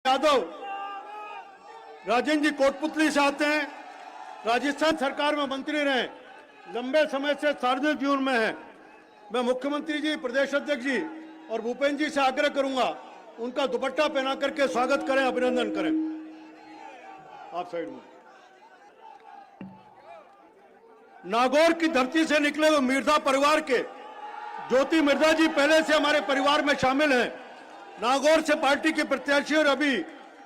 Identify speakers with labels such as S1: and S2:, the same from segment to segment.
S1: यादव राजेंद्र जी कोटपुतली से आते हैं। राजस्थान सरकार में मंत्री रहे, लंबे समय से सार्वजनिक जीवन में है। मैं मुख्यमंत्री जी, प्रदेश अध्यक्ष जी और भूपेन्द्र जी से आग्रह करूंगा उनका दुपट्टा पहना करके स्वागत करें, अभिनंदन करें। आप साइड में। नागौर की धरती से निकले हुए मिर्जा परिवार के ज्योति मिर्जा जी पहले से हमारे परिवार में शामिल हैं। नागौर से पार्टी के प्रत्याशी और अभी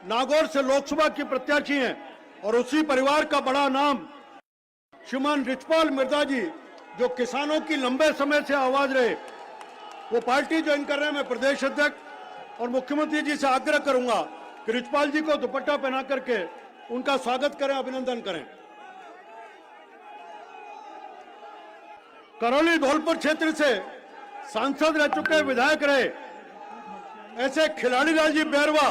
S1: नागौर से लोकसभा की प्रत्याशी हैं। और उसी परिवार का बड़ा नाम श्रीमान रिचपाल मिर्जा जी, जो किसानों की लंबे समय से आवाज रहे, वो पार्टी ज्वाइन कर रहे हैं। मैं प्रदेश अध्यक्ष और मुख्यमंत्री जी से आग्रह करूंगा कि रिचपाल जी को दुपट्टा पहना करके उनका स्वागत करें, अभिनंदन करें। करौली धौलपुर क्षेत्र से सांसद रह चुके विधायक रहे ऐसे खिलाड़ी लाल जी बैरवा,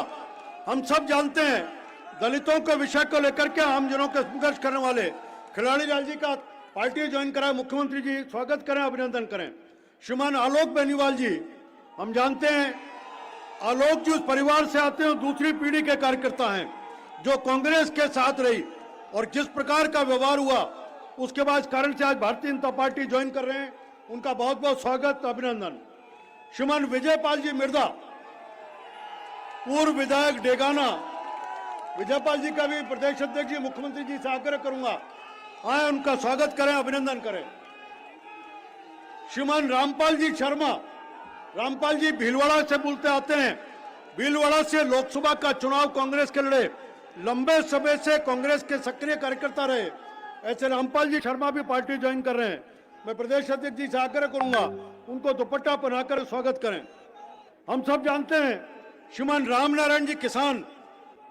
S1: हम सब जानते हैं दलितों के विषय को लेकर के आम जनों के संघर्ष करने वाले खिलाड़ी लाल जी का पार्टी ज्वाइन करा। मुख्यमंत्री जी स्वागत करें, अभिनंदन करें। श्रीमान आलोक बेनीवाल जी, हम जानते हैं आलोक जी उस परिवार से आते हैं, दूसरी पीढ़ी के कार्यकर्ता हैं जो कांग्रेस के साथ रही और जिस प्रकार का व्यवहार हुआ उसके बाद कारण से आज भारतीय जनता पार्टी ज्वाइन कर रहे हैं। उनका बहुत बहुत स्वागत, अभिनंदन। श्रीमान विजयपाल जी मिर्जा, पूर्व विधायक डेगाना, विजयपाल जी का भी प्रदेश अध्यक्ष जी, मुख्यमंत्री जी से आग्रह करूंगा आए उनका स्वागत करें, अभिनंदन करें। श्रीमान रामपाल जी शर्मा, रामपाल जी भीलवाड़ा से बोलते आते हैं, भीलवाड़ा से लोकसभा का चुनाव कांग्रेस के लड़े, लंबे समय से कांग्रेस के सक्रिय कार्यकर्ता रहे ऐसे रामपाल जी शर्मा भी पार्टी ज्वाइन कर रहे हैं। मैं प्रदेश अध्यक्ष जी से आग्रह करूंगा उनको दुपट्टा पहनाकर स्वागत करें। हम सब जानते हैं श्रीमान रामनारायण जी किसान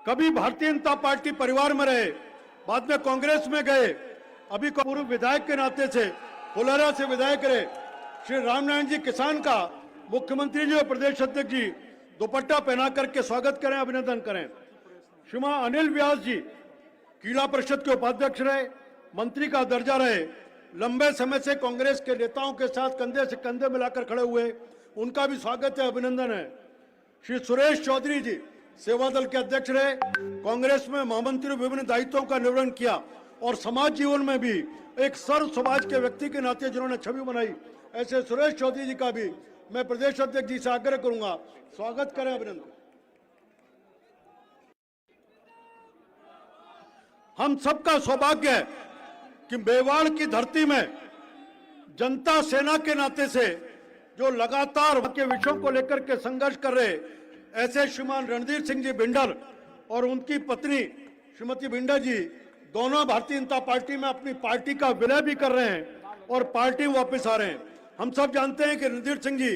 S1: कभी भारतीय जनता पार्टी परिवार में रहे, बाद में कांग्रेस में गए, अभी पूर्व विधायक के नाते से फुलेरा से विधायक रहे। श्री रामनारायण जी किसान का मुख्यमंत्री जी और प्रदेश अध्यक्ष जी दुपट्टा पहना करके स्वागत करें, अभिनंदन करें। श्रीमान अनिल व्यास जी कीड़ा परिषद के उपाध्यक्ष रहे, मंत्री का दर्जा रहे, लंबे समय से कांग्रेस के नेताओं के साथ कंधे से कंधे मिलाकर खड़े हुए, उनका भी स्वागत है, अभिनंदन है। श्री सुरेश चौधरी जी सेवा दल के अध्यक्ष रहे, कांग्रेस में महामंत्री विभिन्न दायित्वों का निर्वहन किया और समाज जीवन में भी एक सर्व समाज के व्यक्ति के नाते जिन्होंने छवि बनाई, ऐसे सुरेश चौधरी जी का भी मैं प्रदेश अध्यक्ष जी से आग्रह करूंगा स्वागत करें, अभिनंदन। हम सबका सौभाग्य है कि मेवाड़ की धरती में जनता सेना के नाते से जो लगातार के विषयों को लेकर के संघर्ष कर रहे ऐसे श्रीमान रणधीर सिंह जी बिंडर और उनकी पत्नी श्रीमती बिंडर जी दोनों भारतीय जनता पार्टी में अपनी पार्टी का विलय भी कर रहे हैं और पार्टी वापस आ रहे हैं। हम सब जानते हैं कि रणधीर सिंह जी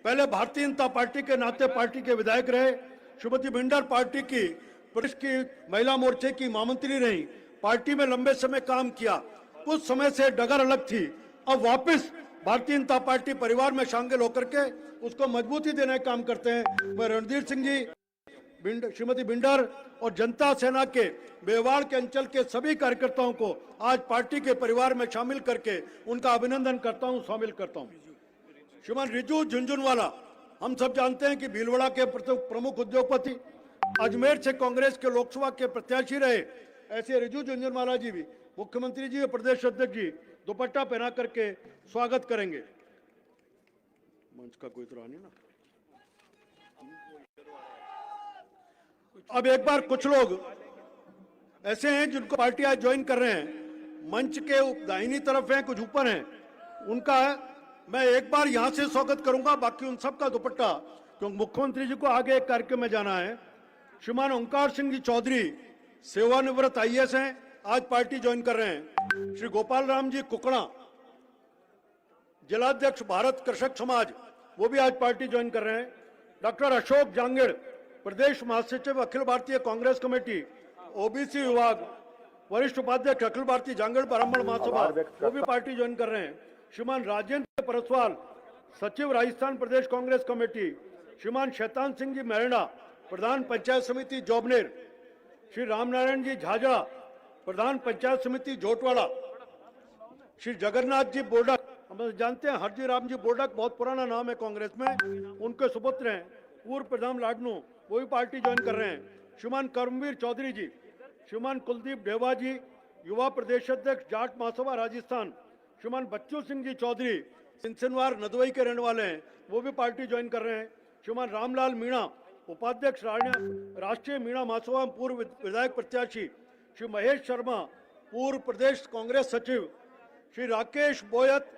S1: पहले भारतीय जनता पार्टी के नाते पार्टी के विधायक रहे, श्रीमती बिंडर पार्टी की प्रदेश की महिला मोर्चे की महामंत्री रही, पार्टी में लंबे समय काम किया, कुछ समय से डगर अलग थी, अब वापस भारतीय जनता पार्टी परिवार में शामिल होकर के उसको मजबूती देने का काम करते हैं। मैं रणधीर सिंह जी, श्रीमती बिंडर और जनता सेना के मेवाड़ के अंचल के सभी कार्यकर्ताओं को आज पार्टी के परिवार में शामिल करके उनका अभिनंदन करता हूं, शामिल करता हूं। श्रीमान रिजू झुंझुनवाला, हम सब जानते हैं कि भीलवाड़ा के प्रमुख उद्योगपति, अजमेर से कांग्रेस के लोकसभा के प्रत्याशी रहे, ऐसे रिजू झुंझुनवाला जी भी मुख्यमंत्री जी और प्रदेश अध्यक्ष जी दुपट्टा पहना करके स्वागत करेंगे। मंच का कोई तरह नहीं ना। अब एक बार कुछ लोग ऐसे हैं जिनको पार्टी आज ज्वाइन कर रहे हैं, मंच के दाहिनी तरफ हैं, कुछ ऊपर हैं, उनका मैं एक बार यहां से स्वागत करूंगा, बाकी उन सबका दुपट्टा, क्योंकि मुख्यमंत्री जी को आगे एक कार्यक्रम में जाना है। श्रीमान ओंकार सिंह जी चौधरी सेवानिवृत्त IAS हैं, आज पार्टी ज्वाइन कर रहे हैं। श्री गोपाल राम जी कुकड़ा जिलाध्यक्ष भारत कृषक समाज, वो भी आज पार्टी ज्वाइन कर रहे हैं। डॉक्टर अशोक जांगड़ प्रदेश महासचिव अखिल भारतीय कांग्रेस कमेटी OBC विभाग, वरिष्ठ उपाध्यक्ष अखिल भारतीय जांगड़ ब्राह्मण महासभा, वो भी पार्टी ज्वाइन कर रहे हैं। श्रीमान राजेंद्र परसवाल सचिव राजस्थान प्रदेश कांग्रेस कमेटी, श्रीमान शैतान सिंह जी मेहरणा प्रधान पंचायत समिति जोबनेर, श्री रामनारायण जी झाझड़ा प्रधान पंचायत समिति जोटवाड़ा, श्री जगन्नाथ जी बोडक, हम जानते हैं हरजी राम जी बोडक बहुत पुराना नाम है कांग्रेस में, उनके सुपुत्र हैं पूर्व प्रधान लाडनू, वो भी पार्टी ज्वाइन कर रहे हैं। श्रीमान कर्मवीर चौधरी जी, श्रीमान कुलदीप ढेबा जी, युवा प्रदेश अध्यक्ष जाट महासभा राजस्थान, श्रीमान बच्चू सिंह जी चौधरी सिंसनवार नदवई के रहने वाले हैं, वो भी पार्टी ज्वाइन कर रहे हैं। श्रीमान रामलाल मीणा, उपाध्यक्ष राष्ट्रीय मीणा महासभा पूर्व विधायक प्रत्याशी, श्री महेश शर्मा, पूर्व प्रदेश कांग्रेस सचिव, श्री राकेश बोयत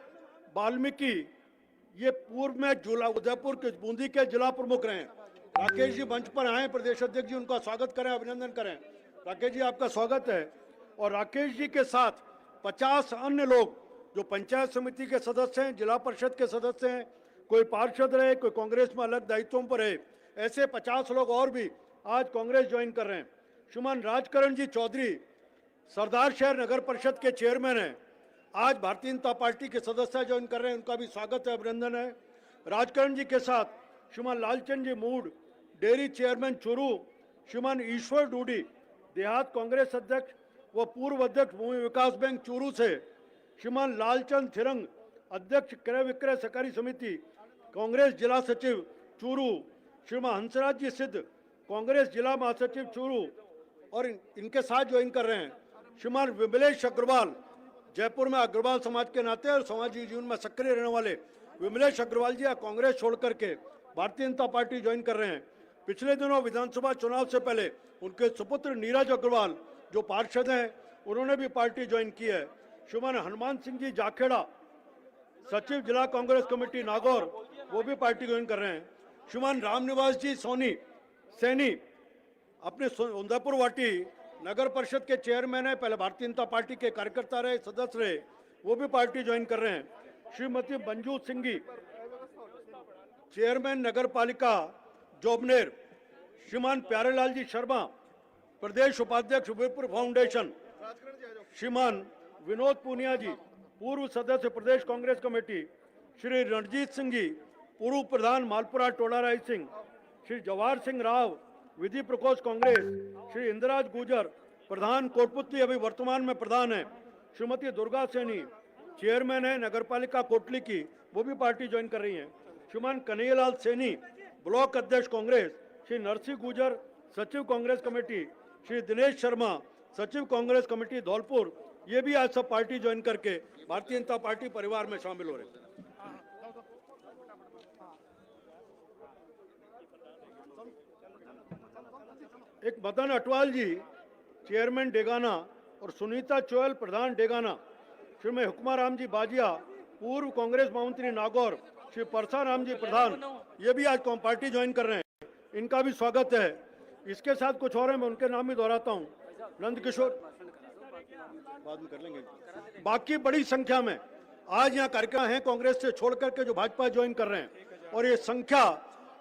S1: वाल्मीकि, ये पूर्व में उदयपुर के बूंदी के जिला प्रमुख रहे हैं। राकेश जी मंच पर आए, प्रदेश अध्यक्ष जी उनका स्वागत करें, अभिनंदन करें। राकेश जी आपका स्वागत है। और राकेश जी के साथ 50 अन्य लोग जो पंचायत समिति के सदस्य हैं, जिला परिषद के सदस्य हैं, कोई पार्षद रहे, कोई कांग्रेस में अलग दायित्वों पर है, ऐसे 50 लोग और भी आज कांग्रेस ज्वाइन कर रहे हैं। श्रीमान राजकरण जी चौधरी सरदार शहर नगर परिषद के चेयरमैन हैं, आज भारतीय जनता पार्टी के सदस्य ज्वाइन कर रहे हैं, उनका भी स्वागत है, अभिनंदन है। राजकरण जी के साथ श्रीमान लालचंद जी मूड, डेयरी चेयरमैन चूरू, श्रीमान ईश्वर डूडी, देहात कांग्रेस अध्यक्ष व पूर्व अध्यक्ष भूमि विकास बैंक चूरू से, श्रीमान लालचंद थिरंग, अध्यक्ष क्रय विक्रय सहकारी समिति कांग्रेस जिला सचिव चूरू, श्रीमान हंसराज जी सिद्ध, कांग्रेस जिला महासचिव चूरू और इनके साथ ज्वाइन कर रहे हैं। श्रीमान विमलेश अग्रवाल, जयपुर में अग्रवाल समाज के नाते और सामाजिक जीवन में सक्रिय रहने वाले विमलेश अग्रवाल जी कांग्रेस छोड़ करके भारतीय जनता पार्टी ज्वाइन कर रहे हैं। पिछले दिनों विधानसभा चुनाव से पहले उनके सुपुत्र नीरज अग्रवाल जो पार्षद हैं, उन्होंने भी पार्टी ज्वाइन की है। श्रीमान हनुमान सिंह जी जाखेड़ा, सचिव जिला कांग्रेस कमेटी नागौर, वो भी पार्टी ज्वाइन कर रहे हैं। श्रीमान रामनिवास जी सैनी अपने उदयपुर वाटी नगर परिषद के चेयरमैन है, पहले भारतीय जनता पार्टी के कार्यकर्ता रहे, सदस्य रहे, वो भी पार्टी ज्वाइन कर रहे हैं। श्रीमती मंजू सिंघी, चेयरमैन नगर पालिका जोबनेर, श्रीमान प्यारेलाल जी शर्मा, प्रदेश उपाध्यक्ष विप्र फाउंडेशन, श्रीमान विनोद पूनिया जी, पूर्व सदस्य प्रदेश कांग्रेस कमेटी, श्री रणजीत सिंह जी, पूर्व प्रधान मालपुरा टोला राय सिंह, श्री जवाहर सिंह राव, विधि प्रकोष्ठ कांग्रेस, श्री इंदिराज गुजर, प्रधान कोटपुतली, अभी वर्तमान में प्रधान है, श्रीमती दुर्गा सैनी, चेयरमैन है नगरपालिका कोटली की, वो भी पार्टी ज्वाइन कर रही हैं। श्रीमान कन्हैयालाल सैनी, ब्लॉक अध्यक्ष कांग्रेस, श्री नरसिंह गुजर, सचिव कांग्रेस कमेटी, श्री दिनेश शर्मा, सचिव कांग्रेस कमेटी धौलपुर, ये भी आज सब पार्टी ज्वाइन करके भारतीय जनता पार्टी परिवार में शामिल हो रहे हैं। एक मदन अटवाल जी, चेयरमैन डेगाना, और सुनीता चोयल, प्रधान डेगाना, श्रीमती हुक्माराम जी बाजिया, पूर्व कांग्रेस महामंत्री नागौर, श्री परसाराम जी प्रधान, ये भी आज पार्टी ज्वाइन कर रहे हैं, इनका भी स्वागत है। इसके साथ कुछ और है, मैं उनके नाम भी दोहराता हूँ। नंद किशोर बाद में कर लेंगे। बाकी बड़ी संख्या में आज यहाँ कार्यक्रम हैं कांग्रेस से छोड़ करके जो भाजपा ज्वाइन कर रहे हैं, और ये संख्या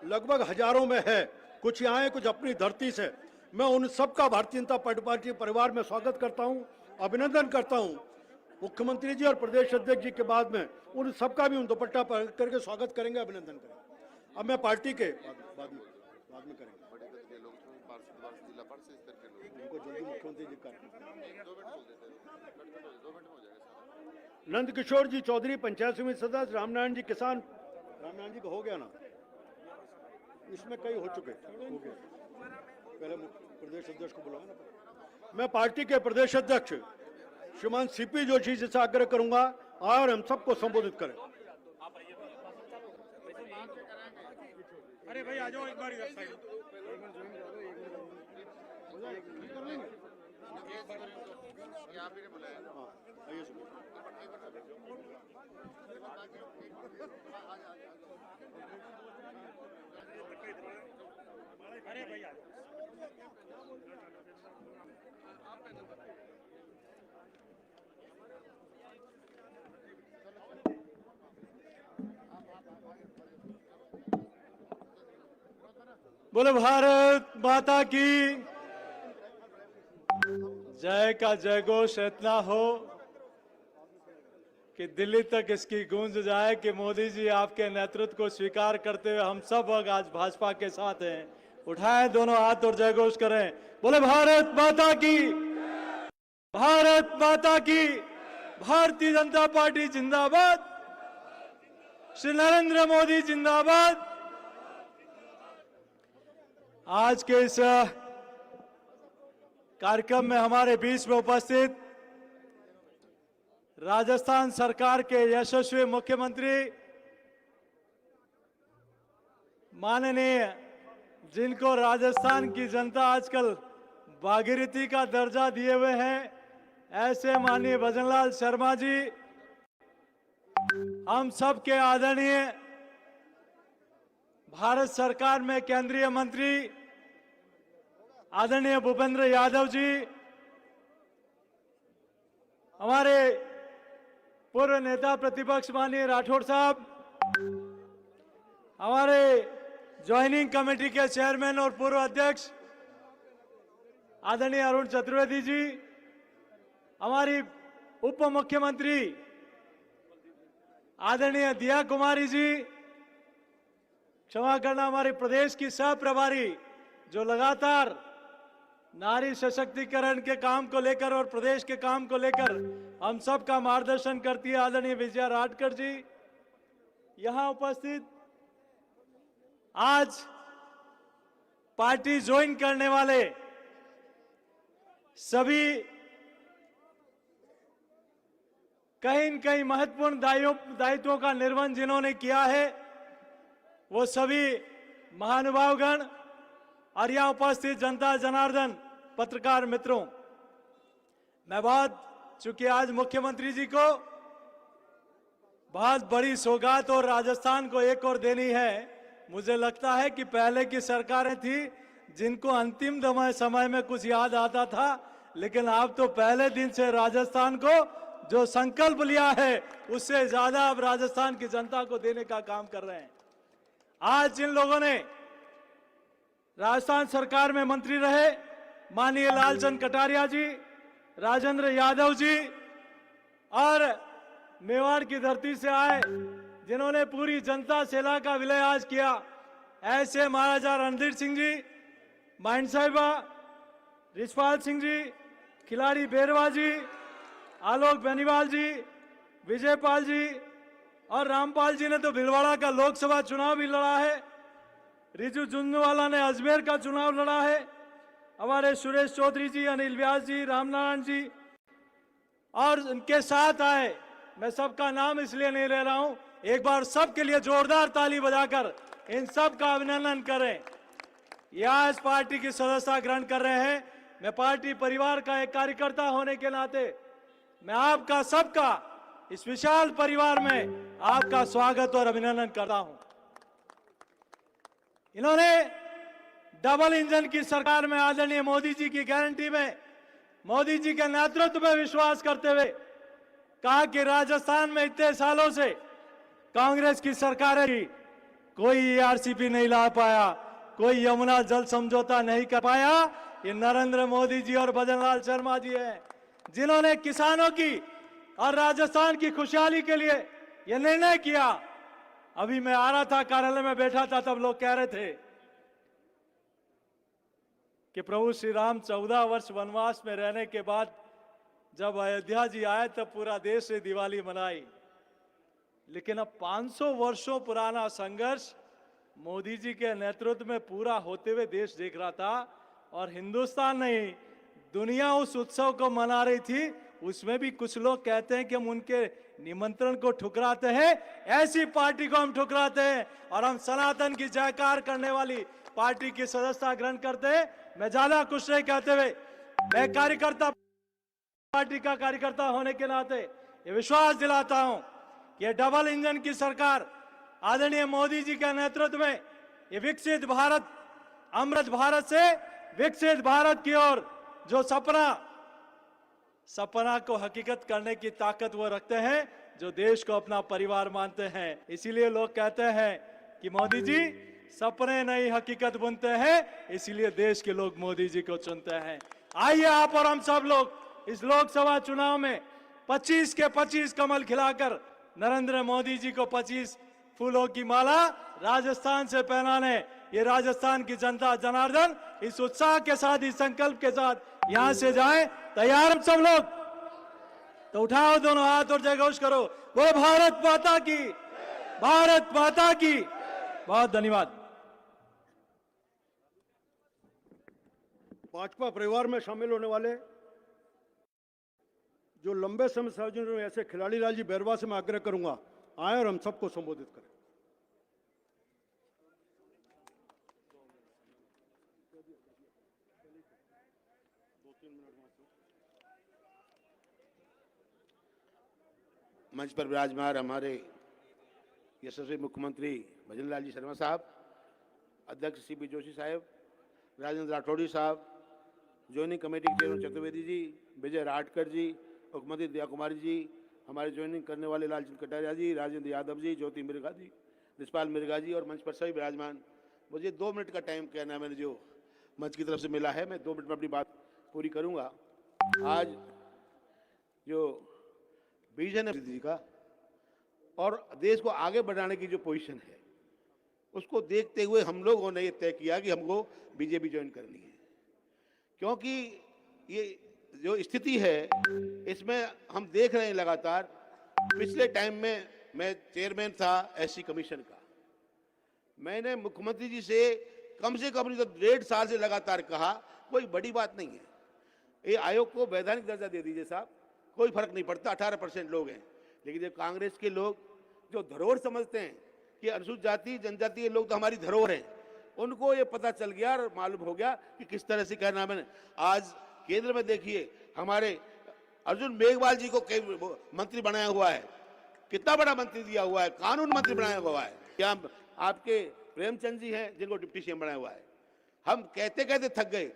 S1: लगभग हजारों में है। कुछ यहाँ है, कुछ अपनी धरती से। मैं उन सबका भारतीय जनता पार्टी परिवार में स्वागत करता हूँ, अभिनंदन करता हूँ। मुख्यमंत्री जी और प्रदेश अध्यक्ष जी के बाद में उन सबका भी उन दुपट्टा पर करके स्वागत करेंगे, अभिनंदन करेंगे। अब मैं पार्टी के बाद में करेंगे, उनको जल्दी मुख्यमंत्री जी का। नंद किशोर जी चौधरी, पंचायत समिति सदस्य, रामनारायण जी किसान, रामनारायण जी का हो गया ना, इसमें कई हो चुके, हो गए। पहले प्रदेश अध्यक्ष को बुलाओ ना। मैं पार्टी के प्रदेश अध्यक्ष श्रीमान सीपी जोशी जी से आग्रह करूंगा और हम सबको संबोधित करें।
S2: अरे भाई आ जाओ एक बार इधर साइड। अरे भाई आ जाओ।
S3: बोले भारत माता की जय का जयघोष इतना हो कि दिल्ली तक इसकी गूंज जाए कि मोदी जी आपके नेतृत्व को स्वीकार करते हुए हम सब लोग आज भाजपा के साथ हैं। उठाएं दोनों हाथ और जयघोष करें। बोले भारत माता की, भारत माता की, भारतीय जनता पार्टी जिंदाबाद, श्री नरेंद्र मोदी जिंदाबाद। आज के इस कार्यक्रम में हमारे बीच में उपस्थित राजस्थान सरकार के यशस्वी मुख्यमंत्री माननीय, जिनको राजस्थान की जनता आजकल भागीरथी का दर्जा दिए हुए हैं, ऐसे माननीय भजनलाल शर्मा जी, हम सब के आदरणीय भारत सरकार में केंद्रीय मंत्री आदरणीय भूपेंद्र यादव जी, हमारे पूर्व नेता प्रतिपक्ष माननीय राठौड़ साहब, हमारे ज्वाइनिंग कमेटी के चेयरमैन और पूर्व अध्यक्ष आदरणीय अरुण चतुर्वेदी जी, हमारी उप मुख्यमंत्री आदरणीय दिया कुमारी जी, क्षमा करना, हमारे प्रदेश की सह प्रभारी जो लगातार नारी सशक्तिकरण के काम को लेकर और प्रदेश के काम को लेकर हम सब का मार्गदर्शन करती है, आदरणीय विजया राठकर जी, यहां उपस्थित आज पार्टी ज्वाइन करने वाले सभी कहीं न कहीं महत्वपूर्ण दायित्वों का निर्वहन जिन्होंने किया है, वो सभी महानुभावगण और यहां उपस्थित जनता जनार्दन पत्रकार मित्रों, चूंकि आज मुख्यमंत्री जी को बहुत बड़ी सौगात और राजस्थान को एक और देनी है। मुझे लगता है कि पहले की सरकारें थी जिनको अंतिम समय में कुछ याद आता था, लेकिन आप तो पहले दिन से राजस्थान को जो संकल्प लिया है उससे ज्यादा अब राजस्थान की जनता को देने का काम कर रहे हैं। आज जिन लोगों ने राजस्थान सरकार में मंत्री रहे, माननीय लालचंद कटारिया जी, राजेंद्र यादव जी, और मेवाड़ की धरती से आए जिन्होंने पूरी जनता सेना का विलय आज किया, ऐसे महाराजा रणधीर सिंह जी, माइंड साहिबा, रिछपाल सिंह जी, खिलाड़ी बेरवा जी, आलोक बेनीवाल जी, विजयपाल जी और रामपाल जी ने तो भीलवाड़ा का लोकसभा चुनाव भी लड़ा है, रिजू झुंझुनवाला ने अजमेर का चुनाव लड़ा है, हमारे सुरेश चौधरी जी, अनिल व्यास जी, रामनारायण जी और उनके साथ आए, मैं सबका नाम इसलिए नहीं ले रहा हूं, एक बार सबके लिए जोरदार ताली बजाकर इन सब का अभिनंदन करें। यह इस पार्टी की सदस्यता ग्रहण कर रहे हैं। मैं पार्टी परिवार का एक कार्यकर्ता होने के नाते मैं आपका सबका इस विशाल परिवार में आपका स्वागत और अभिनंदन करता हूं। इन्होंने डबल इंजन की सरकार में आदरणीय मोदी जी की गारंटी में, मोदी जी के नेतृत्व में विश्वास करते हुए कहा कि राजस्थान में इतने सालों से कांग्रेस की सरकारें थी, कोई ईआरसीपी नहीं ला पाया, कोई यमुना जल समझौता नहीं कर पाया। ये नरेंद्र मोदी जी और भजनलाल शर्मा जी हैं जिन्होंने किसानों की और राजस्थान की खुशहाली के लिए यह निर्णय किया। अभी मैं आ रहा था, कार्यालय में बैठा था, तब लोग कह रहे थे कि प्रभु श्री राम 14 वर्ष वनवास में रहने के बाद जब अयोध्या जी आए तब पूरा देश से दिवाली मनाई, लेकिन अब 500 वर्षों पुराना संघर्ष मोदी जी के नेतृत्व में पूरा होते हुए देश देख रहा था और हिंदुस्तान नहीं दुनिया उस उत्सव को मना रही थी। उसमें भी कुछ लोग कहते हैं कि हम उनके निमंत्रण को ठुकराते हैं, ऐसी पार्टी को हम ठुकराते हैं और हम सनातन की जयकार करने वाली पार्टी की सदस्यता ग्रहण करते हैं। मैं ज्यादा कुछ नहीं कहते हुए, मैं कार्यकर्ता, पार्टी का कार्यकर्ता होने के नाते ये विश्वास दिलाता हूं कि ये डबल इंजन की सरकार आदरणीय मोदी जी के नेतृत्व में ये विकसित भारत, अमृत भारत से विकसित भारत की ओर जो सपना को हकीकत करने की ताकत वो रखते हैं जो देश को अपना परिवार मानते हैं। इसीलिए लोग कहते हैं कि मोदी जी सपने नहीं हकीकत बुनते हैं, इसीलिए देश के लोग मोदी जी को चुनते हैं। आइए आप और हम सब लोग इस लोकसभा चुनाव में 25 के 25 कमल खिलाकर नरेंद्र मोदी जी को 25 फूलों की माला राजस्थान से पहनाने ये राजस्थान की जनता जनार्दन इस उत्साह के साथ, इस संकल्प के साथ यहां से जाएं। तैयार हम सब लोग? तो उठाओ दोनों हाथ और जयघोष करो, बोलो भारत माता की, भारत माता की। बहुत धन्यवाद।
S1: भाजपा परिवार में शामिल होने वाले जो लंबे समय से सार्वजनिक में ऐसे खिलाड़ी लाल जी बैरवा से मैं आग्रह करूंगा आए और हम सबको संबोधित करें।
S4: मंच पर विराजमान हमारे यशस्वी मुख्यमंत्री भजन लाल जी शर्मा साहब, अध्यक्ष सीपी जोशी साहब, राजेंद्र राठौड़ी साहब, ज्वाइनिंग कमेटी के चेयरमैन चतुर्वेदी जी, विजय राठकर जी, मुख्यमंत्री दया कुमारी जी, हमारे ज्वाइनिंग करने वाले लालचंद कटारिया जी, राजेंद्र यादव जी, ज्योति मिर्गा जी, रिशपाल मिर्गा जी और मंच पर सभी विराजमान। मुझे 2 मिनट का टाइम कहना है, मैंने जो मंच की तरफ से मिला है, मैं 2 मिनट में अपनी बात पूरी करूंगा। आज जो विजन है जी का और देश को आगे बढ़ाने की जो पोजीशन है, उसको देखते हुए हम लोगों ने ये तय किया कि हमको बीजेपी ज्वाइन करनी है, क्योंकि ये जो स्थिति है इसमें हम देख रहे हैं लगातार। पिछले टाइम में मैं चेयरमैन था एससी कमीशन का, मैंने मुख्यमंत्री जी से कम नहीं तो 1.5 साल से लगातार कहा कोई बड़ी बात नहीं है, ये आयोग को वैधानिक दर्जा दे दीजिए साहब, कोई फर्क नहीं पड़ता, 18% लोग हैं। लेकिन जब कांग्रेस के लोग जो धरोहर समझते हैं कि अनुसूचित जाति जनजाति के लोग तो हमारी धरोहर हैं, उनको ये पता चल गया और मालूम हो गया कि किस तरह से क्या नाम है। आज केंद्र में देखिए हमारे अर्जुन मेघवाल जी को मंत्री बनाया हुआ है, कितना बड़ा मंत्री दिया हुआ है, कानून मंत्री बनाया हुआ है। क्या आपके प्रेमचंद जी हैं जिनको डिप्टी सीएम बनाया हुआ है। हम कहते कहते थक गए,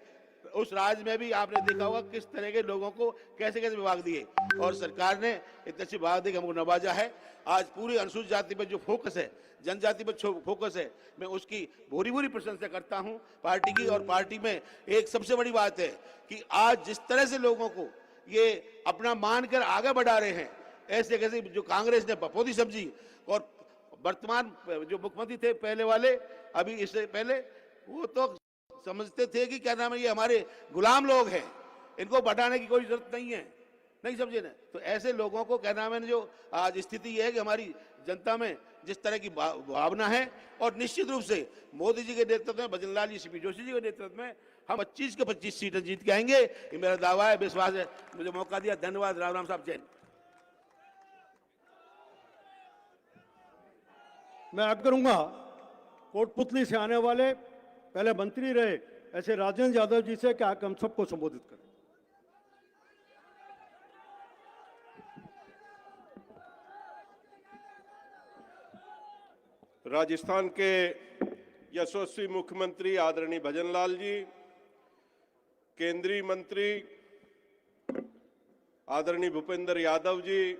S4: उस राज्य में भी आपने देखा होगा किस तरह के लोगों को कैसे कैसे विभाग दिए और सरकार ने इतने अच्छे विभाग देकर हमको नवाजा है। आज पूरी अनुसूचित जाति पर जो फोकस है, जनजाति पर फोकस है, मैं उसकी भूरी भूरी प्रशंसा करता हूं पार्टी की। और पार्टी में एक सबसे बड़ी बात है कि आज जिस तरह से लोगों को ये अपना मानकर आगे बढ़ा रहे हैं, ऐसे कैसे जो कांग्रेस ने बपोदी समझी और वर्तमान जो मुख्यमंत्री थे पहले वाले, अभी इससे पहले, वो तो समझते थे कि क्या नाम है ये हमारे गुलाम लोग हैं, इनको बढ़ाने की कोई जरूरत नहीं है, नहीं समझे ना। तो ऐसे लोगों को क्या नाम है जो आज स्थिति ये है कि हमारी जनता में जिस तरह की भावना है, और निश्चित रूप से मोदी जी के नेतृत्व में, भजन लाल जी सीपी जोशी जी के नेतृत्व में हम 25 के 25 सीटें जीत के आएंगे, ये मेरा दावा है, विश्वास है। मुझे मौका दिया, धन्यवाद। राम राम साहब, जय।
S1: मैं आग्रह करूंगा कोटपुतली से आने वाले पहले मंत्री रहे ऐसे राजेंद्र यादव जी से कि आकर हम सबको संबोधित करें।
S5: राजस्थान के यशस्वी मुख्यमंत्री आदरणीय भजन लाल जी, केंद्रीय मंत्री आदरणीय भूपेंद्र यादव जी,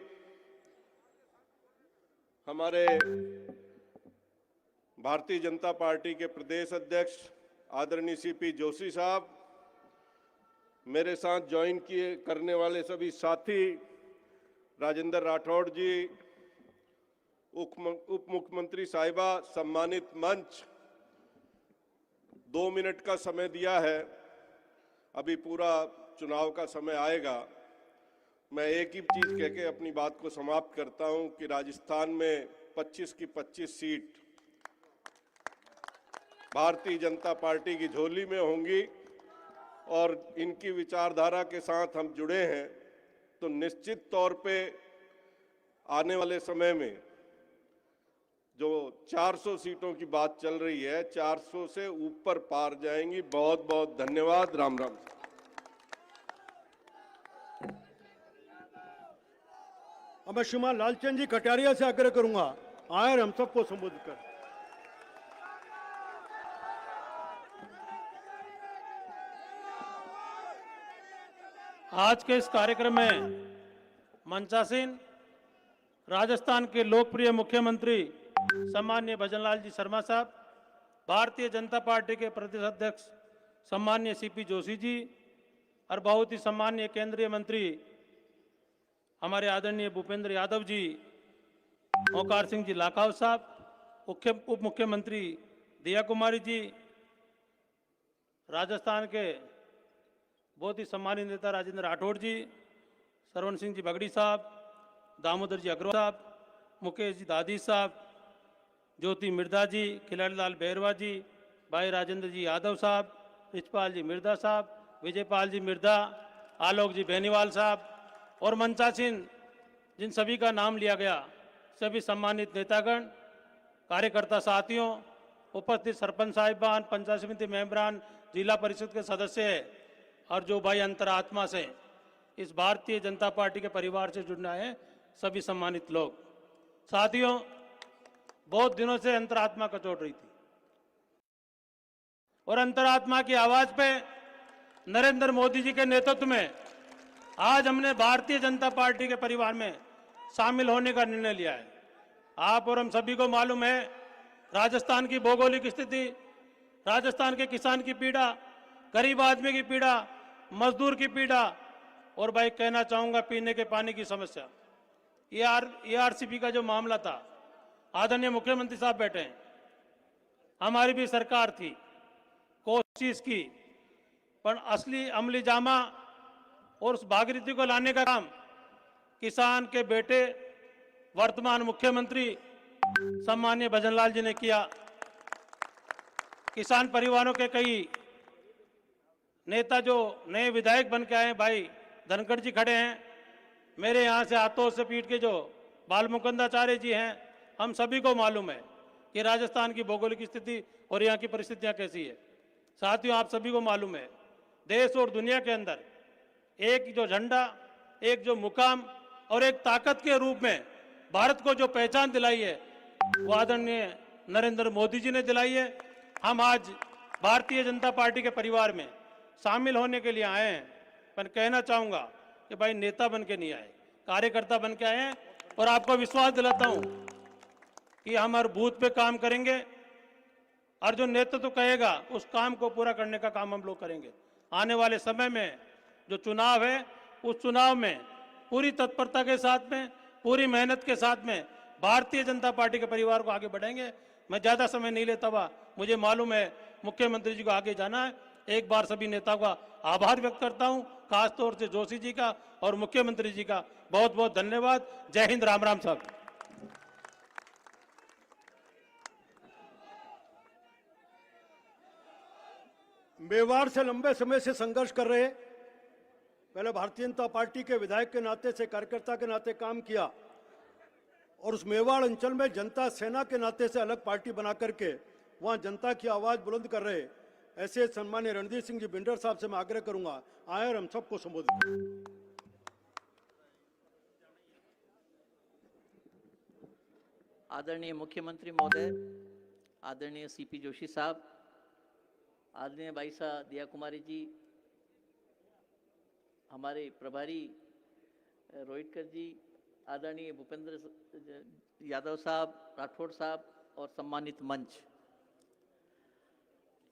S5: हमारे भारतीय जनता पार्टी के प्रदेश अध्यक्ष आदरणीय सीपी जोशी साहब, मेरे साथ ज्वाइन करने वाले सभी साथी, राजेंद्र राठौड़ जी, उप मुख्यमंत्री साहिबा, सम्मानित मंच, 2 मिनट का समय दिया है, अभी पूरा चुनाव का समय आएगा। मैं एक ही चीज कह के अपनी बात को समाप्त करता हूं कि राजस्थान में 25 की 25 सीट भारतीय जनता पार्टी की झोली में होंगी और इनकी विचारधारा के साथ हम जुड़े हैं, तो निश्चित तौर पे आने वाले समय में जो 400 सीटों की बात चल रही है, 400 से ऊपर पार जाएंगी। बहुत बहुत धन्यवाद। राम राम।
S1: अब मैं श्रीमान लालचंद जी कटारिया से आग्रह करूंगा आए और हम सबको संबोधित करें।
S6: आज के इस कार्यक्रम में मंचासीन राजस्थान के लोकप्रिय मुख्यमंत्री सम्माननीय भजन लाल जी शर्मा साहब, भारतीय जनता पार्टी के प्रदेश अध्यक्ष सम्माननीय सीपी जोशी जी और बहुत ही सम्माननीय केंद्रीय मंत्री हमारे आदरणीय भूपेंद्र यादव जी, ओंकार सिंह जी लाखाव साहब, उप मुख्यमंत्री दया कुमारी जी, राजस्थान के बहुत ही सम्मानित नेता राजेंद्र राठौड़ जी, सरवण सिंह जी बगड़ी साहब, दामोदर जी अग्रवाल साहब, मुकेश जी दादी साहब, ज्योति मिर्दा जी, खिलाड़ी लाल बैरवा जी, भाई राजेंद्र जी यादव साहब, रिचपाल जी मिर्दा साहब, विजयपाल जी मिर्धा, आलोक जी बेनीवाल साहब और मंचासीन जिन सभी का नाम लिया गया, सभी सम्मानित नेतागण, कार्यकर्ता साथियों, उपस्थित सरपंच साहिबान, पंचायत समिति मेंबरान, जिला परिषद के सदस्य और जो भाई अंतरात्मा से इस भारतीय जनता पार्टी के परिवार से जुड़ना है, सभी सम्मानित लोग। साथियों, बहुत दिनों से अंतरात्मा कचोट रही थी और अंतरात्मा की आवाज पे नरेंद्र मोदी जी के नेतृत्व में आज हमने भारतीय जनता पार्टी के परिवार में शामिल होने का निर्णय लिया है। आप और हम सभी को मालूम है राजस्थान की भौगोलिक स्थिति, राजस्थान के किसान की पीड़ा, गरीब आदमी की पीड़ा, मजदूर की पीड़ा और भाई कहना चाहूंगा पीने के पानी की समस्या। ERCP का जो मामला था, आदरणीय मुख्यमंत्री साहब बैठे हैं, हमारी भी सरकार थी, कोशिश की, पर असली अमली जामा और उस भागीरथी को लाने का काम किसान के बेटे वर्तमान मुख्यमंत्री सम्माननीय भजनलाल जी ने किया। किसान परिवारों के कई नेता जो नए विधायक बन के आए हैं, भाई धनखड़ जी खड़े हैं, मेरे यहाँ से हाथों से पीट के जो बाल मुकुंदाचार्य जी हैं, हम सभी को मालूम है कि राजस्थान की भौगोलिक स्थिति और यहाँ की परिस्थितियाँ कैसी है। साथियों, आप सभी को मालूम है देश और दुनिया के अंदर एक जो झंडा, एक जो मुकाम और एक ताकत के रूप में भारत को जो पहचान दिलाई है, वो आदरणीय नरेंद्र मोदी जी ने दिलाई है। हम आज भारतीय जनता पार्टी के परिवार में शामिल होने के लिए आए हैं, पर कहना चाहूंगा कि भाई नेता बन के नहीं आए, कार्यकर्ता बन के आए हैं और आपको विश्वास दिलाता हूं कि हम हर बूथ पे काम करेंगे और जो नेतृत्व कहेगा उस काम को पूरा करने का काम हम लोग करेंगे। आने वाले समय में जो चुनाव है, उस चुनाव में पूरी तत्परता के साथ में, पूरी मेहनत के साथ में भारतीय जनता पार्टी के परिवार को आगे बढ़ाएंगे। मैं ज्यादा समय नहीं लेता हुआ, मुझे मालूम है मुख्यमंत्री जी को आगे जाना है। एक बार सभी नेताओं का आभार व्यक्त करता हूं, खासतौर से जोशी जी का और मुख्यमंत्री जी का बहुत बहुत धन्यवाद। जय हिंद, राम राम साहब।
S1: मेवाड़ से लंबे समय से संघर्ष कर रहे, पहले भारतीय जनता पार्टी के विधायक के नाते से, कार्यकर्ता के नाते काम किया और उस मेवाड़ अंचल में जनता सेना के नाते से अलग पार्टी बना करके वहां जनता की आवाज बुलंद कर रहे ऐसे सम्मान्य रणधीर सिंह जी बिंडर साहब से मैं आग्रह करूंगा, आए और हम सबको संबोधित करें।
S7: आदरणीय मुख्यमंत्री महोदय, आदरणीय CP जोशी साहब, आदरणीय भाई साहब दिया कुमारी जी, हमारे प्रभारी रोहितकर जी, आदरणीय भूपेंद्र यादव साहब, राठौड़ साहब और सम्मानित मंच।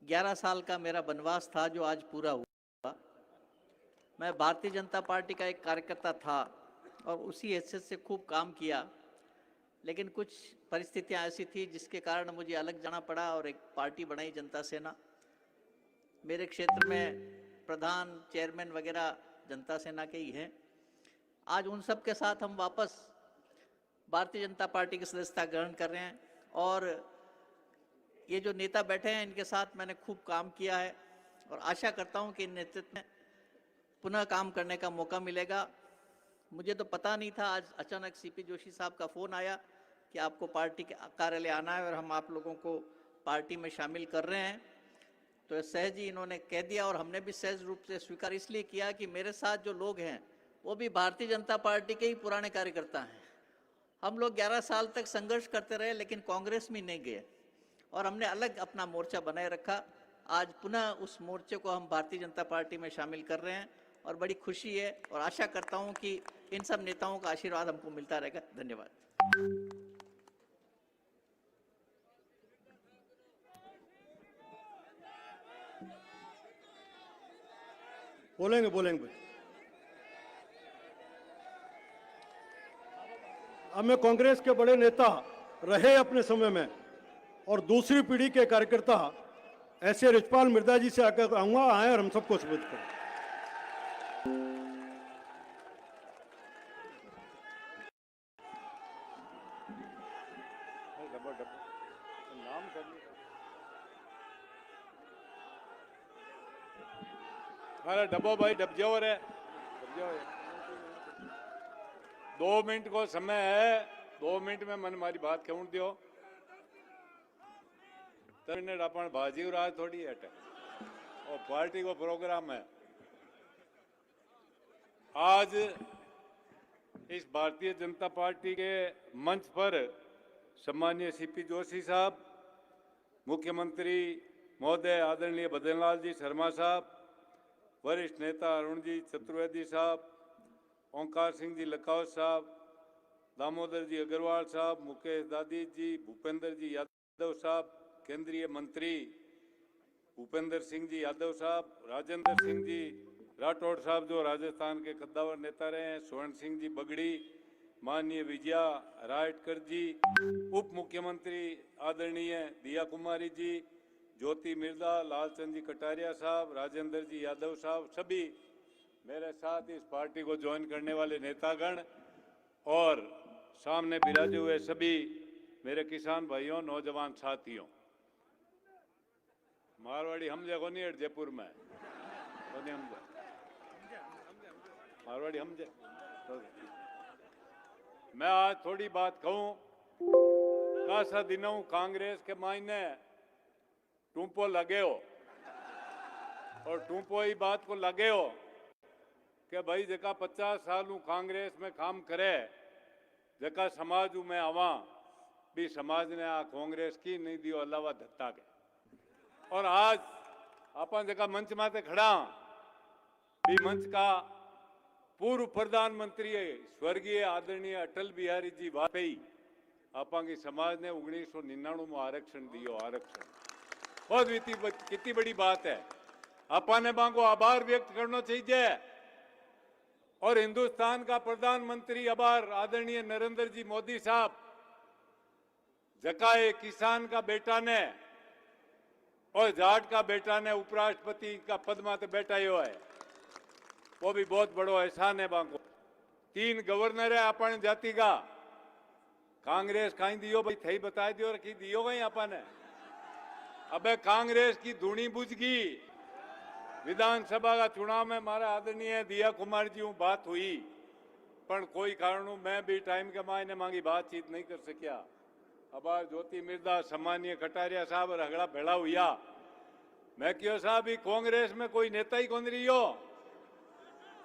S7: 11 साल का मेरा वनवास था जो आज पूरा हुआ। मैं भारतीय जनता पार्टी का एक कार्यकर्ता था और उसी हैसियत से खूब काम किया, लेकिन कुछ परिस्थितियां ऐसी थी जिसके कारण मुझे अलग जाना पड़ा और एक पार्टी बनाई जनता सेना। मेरे क्षेत्र में प्रधान, चेयरमैन वगैरह जनता सेना के ही हैं। आज उन सब के साथ हम वापस भारतीय जनता पार्टी की सदस्यता ग्रहण कर रहे हैं और ये जो नेता बैठे हैं इनके साथ मैंने खूब काम किया है और आशा करता हूं कि इन नेतृत्व में पुनः काम करने का मौका मिलेगा। मुझे तो पता नहीं था, आज अचानक CP जोशी साहब का फ़ोन आया कि आपको पार्टी के कार्यालय आना है और हम आप लोगों को पार्टी में शामिल कर रहे हैं। तो सहज ही इन्होंने कह दिया और हमने भी सहज रूप से स्वीकार इसलिए किया कि मेरे साथ जो लोग हैं वो भी भारतीय जनता पार्टी के ही पुराने कार्यकर्ता हैं। हम लोग 11 साल तक संघर्ष करते रहे लेकिन कांग्रेस में नहीं गए और हमने अलग अपना मोर्चा बनाए रखा। आज पुनः उस मोर्चे को हम भारतीय जनता पार्टी में शामिल कर रहे हैं और बड़ी खुशी है और आशा करता हूं कि इन सब नेताओं का आशीर्वाद हमको मिलता रहेगा। धन्यवाद।
S1: बोलेंगे बोलेंगे। अब मैं कांग्रेस के बड़े नेता रहे अपने समय में और दूसरी पीढ़ी के कार्यकर्ता ऐसे रिचपाल मिर्धा जी से आकर आऊंगा, आए और हम सबको संबोधित करें।
S8: मारा डब्बो भाई डब जाओ रे 2 मिनट को समय है, 2 मिनट में मन मारी बात कहूं दियो। 3 मिनट अपन भाजी राज थोड़ी है और पार्टी को प्रोग्राम है। आज इस भारतीय जनता पार्टी के मंच पर सम्मानीय सीपी जोशी साहब, मुख्यमंत्री महोदय आदरणीय भजनलाल जी शर्मा साहब, वरिष्ठ नेता अरुण जी चतुर्वेदी साहब, ओंकार सिंह जी लखावत साहब, दामोदर जी अग्रवाल साहब, मुकेश दादी जी, भूपेंद्र जी यादव साहब, केंद्रीय मंत्री भूपेंद्र सिंह जी यादव साहब, राजेंद्र सिंह जी राठौड़ साहब जो राजस्थान के कद्दावर नेता रहे हैं, स्वर्ण सिंह जी बगड़ी, माननीय विजया रायटकर जी, उप मुख्यमंत्री आदरणीय दिया कुमारी जी, ज्योति मिर्दा, लालचंद जी कटारिया साहब, राजेंद्र जी यादव साहब, सभी मेरे साथ इस पार्टी को ज्वाइन करने वाले नेतागण और सामने विराजे हुए सभी मेरे किसान भाइयों, नौजवान साथियों। मारवाड़ी हमजे को नहीं जयपुर में हमजे मारवाड़ी हमजे। मैं आज थोड़ी बात कहूं। कासा दिनों कांग्रेस के मायने टूंपो लगे हो और टूंपो ही बात को लगे हो कि भाई जका 50 साल कांग्रेस में काम करे, जका समाज में आवा भी समाज ने आ कांग्रेस की नहीं दियो अलावा धत्ता के। और आज अपन जका मंच माते खड़ा भी मंच का पूर्व प्रधानमंत्री स्वर्गीय आदरणीय अटल बिहारी जी वाजपेयी आपा की समाज ने 1999 में आरक्षण दियो। आरक्षण बहुत कितनी बड़ी बात है। आपा ने बांको आभार व्यक्त करना चाहिए। और हिंदुस्तान का प्रधानमंत्री आभार आदरणीय नरेंद्र जी मोदी साहब, जकाए किसान का बेटा ने और जाट का बेटा ने उपराष्ट्रपति का पद माते बैठा हुआ है, वो भी बहुत बड़ो एहसान है। बांको 3 गवर्नर है अपन जाति का। कांग्रेस कहीं दियो भाई थई बता दियो रखी दियो गई अपन ने। अबे कांग्रेस की धुनी बुझ गई। विधानसभा का चुनाव में हमारा आदरणीय दिया कुमार जी बात हुई, पर कोई कारणों मैं भी टाइम के मायने मांगी बातचीत नहीं कर सकिया। अब ज्योति मिर्दा, सम्मानीय कटारिया साहब रगड़ा भेड़ा हुआ। मैं क्यों साहब कांग्रेस में कोई नेता ही कौन रही हो।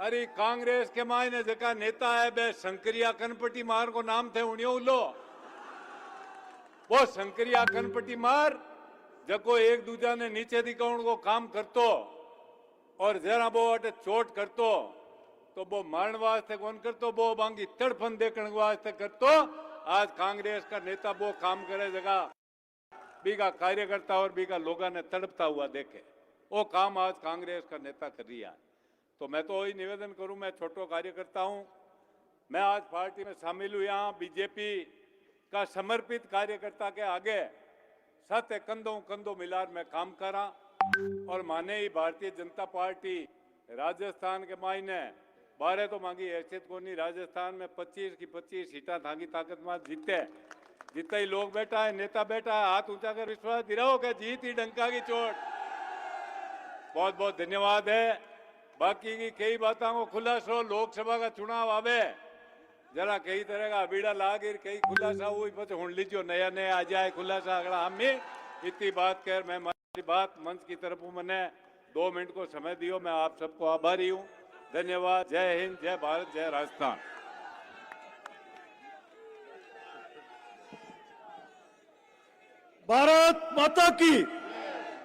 S8: अरे कांग्रेस के मायने जका नेता है बे शंकरिया कनपटी मार को नाम थे उन्हें लो। वो शंकरिया कनपटी मार जको एक दूजा ने नीचे दिखाउण को काम करतो और जरा वो अटे चोट करतो तो वो मारण वास्ते कौन करतो, वो बांगी तड़फन देखने वास्ते करतो। आज कांग्रेस का नेता वो काम करे जगह बीघा कार्यकर्ता और बीघा लोगों ने तड़पता हुआ देखे, वो काम आज कांग्रेस का नेता कर रही है। तो मैं तो वही निवेदन करूं, मैं छोटो कार्यकर्ता हूं, मैं आज पार्टी में शामिल हुआ। यहाँ बीजेपी का समर्पित कार्यकर्ता के आगे साथ कंधों कंधों मिलार में काम करा। और माने ही भारतीय जनता पार्टी राजस्थान के मायने 12 तो मांगी हैसियत को नहीं, राजस्थान में 25 की 25 सीटा थांगी ताकत में जीते। जितना ही लोग बैठा है, नेता बैठा है, हाथ ऊंचा कर विश्वास दिलाओ कि जीत ही डंका की चोट। बहुत बहुत धन्यवाद है। बाकी की कई बातों को खुलासो लोकसभा का चुनाव आवे जरा कई तरह का अबीड़ा लागे कई खुलासा हुई पच हुण लीजियो नया नया आ जाए खुलासा अगला हम इतनी बात कर मैं हमारी बात मंच की तरफ मैंने 2 मिनट को समय दियो। मैं आप सबको आभारी हूँ। धन्यवाद। जय हिंद, जय भारत, जय राजस्थान।
S1: भारत माता की।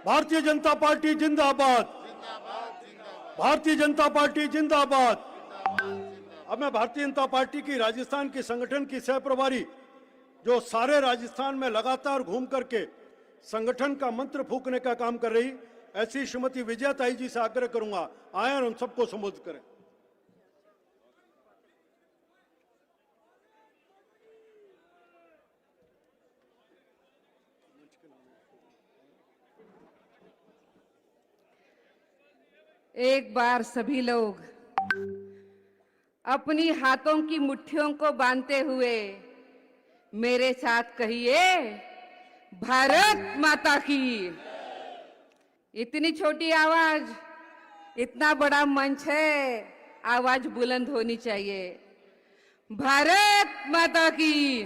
S1: भारतीय जनता पार्टी जिंदाबाद। भारतीय जनता पार्टी जिंदाबाद। अब मैं भारतीय जनता पार्टी की राजस्थान की संगठन की सह प्रभारी जो सारे राजस्थान में लगातार घूम करके संगठन का मंत्र फूकने का काम कर रही ऐसी श्रीमती विजयाताई जी से आग्रह करूंगा आए और उन सबको संबोधित करें।
S9: एक बार सभी लोग अपनी हाथों की मुट्ठियों को बांधते हुए मेरे साथ कहिए, भारत माता की। इतनी छोटी आवाज इतना बड़ा मंच है, आवाज बुलंद होनी चाहिए। भारत माता की,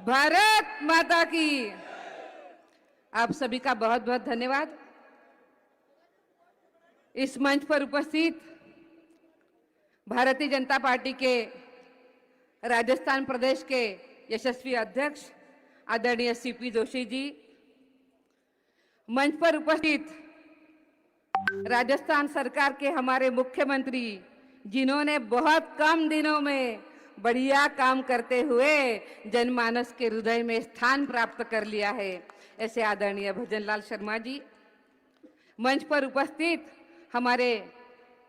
S9: भारत माता की। आप सभी का बहुत बहुत धन्यवाद। इस मंच पर उपस्थित भारतीय जनता पार्टी के राजस्थान प्रदेश के यशस्वी अध्यक्ष आदरणीय सीपी जोशी जी, मंच पर उपस्थित राजस्थान सरकार के हमारे मुख्यमंत्री, जिन्होंने बहुत कम दिनों में बढ़िया काम करते हुए जनमानस के हृदय में स्थान प्राप्त कर लिया है, ऐसे आदरणीय भजनलाल शर्मा जी, मंच पर उपस्थित हमारे